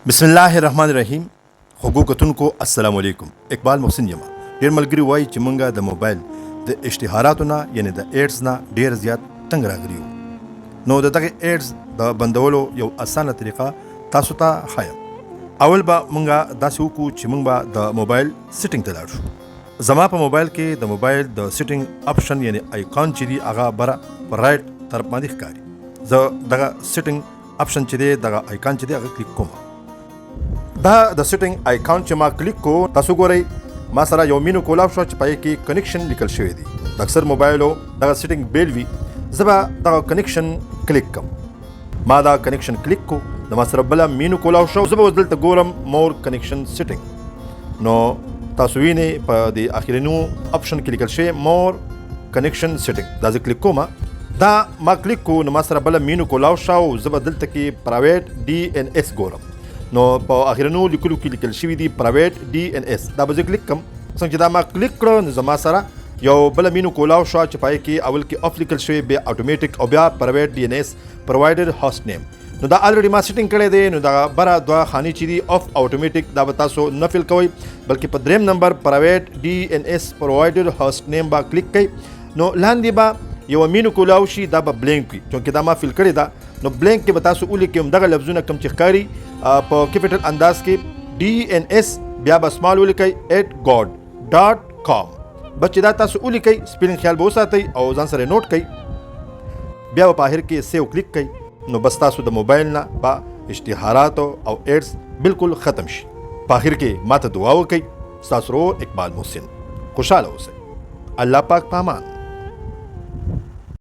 बिस्मिल्लाहिर्रहमानिर्रहीम خوږو کتونکو السلام علیکم. اقبال محسن یما. ډیر ملګری وایي چې مونږه د موبایل د اشتهاراتو نه یعنی د ایډز نه ډیر زیات تنگ راغلیو. نو دغه ایډز د بندولو یو اسانه طریقه تاسو ته خایم. اول به مونږه داسې وکړو چې مونږ به د موبایل سیټینګ ته لاړ شو. زما په موبایل کې د موبایل د سیټینګ اپشن یعنی آیکون چې دی هغه بره پر رائټ طرف باندې ښکاري. زه دغه سیټینګ اپشن چې دی دغه آیکون چې دی هغه کلیک کوم. دا د سیټینګ آیکون چې ما کلیک کو تاسو ګورئ ما سره یو مینو کولاو شو چې پای کې کنیکشن لیکل شوی دی. د اکثر موبایلو دغه سیټینګ بیل وي. زه به دغه کنیکشن کلیک کوم. ما دا کنیکشن کلیک کو د ما سره بله مینو کولاو شو. زه به اوس دلته ګورم مور کنیکشن سیټینګ. نو تاسو وینئ په د اخرینو اپشن کې لیکل شوی مور کنیکشن سیټینګ. دا زه کلیک کوم. دا ما کلیک کو نو ما سره بله مینو کولاو شو. زه به دلته کې پرایویټ ډي ان اس ګورم. نو په اخرینو لیکلو کې لیکل شوي دي پرایویټ ډي ان اس. دا به زه کلیک کوم. څنګه چې دا ما کلیک کړو نو زما سره یو بله مینو کولاو شوه چې پای کې اول کې اف لیکل شوی بیا اتومیټک او بیا پرایویټ ډي ان اس پرووایډر هاست نیم. نو دا الریډي ما سیټینګ کړی دی. نو دا بره دوه خانې چې دي اف اتومیټک دا به تاسو نه فل کوئ بلکې په دریم نمبر پرایویټ ډي ان اس پرووایډر هاست نیم به کلیک کوئ. نو لاندې به یو مینو کولاو شي دا به بلینک وي چونکې دا ما فل کړی ده. نو بلینک کې به تاسو ولیکئ همدغه لفظونه کوم چې ښکاري په کیپیټل انداز کې ډي ان اس بیا به سمال ولیکئ @god.com. بس چې دا تاسو ولیکئ سپیلنګ خیال به وساتئ او ځان سره نوٹ کئ. بیا به په آخر کې سیو کلیک کئ. نو بس تاسو د موبایل نه به اشتهارات او ایډز بالکل ختم شي. په آخر کې ماته دعا وکئ. ستاسو ورور اقبال محسن. خوشحاله اوسئ. الله پاک پامان.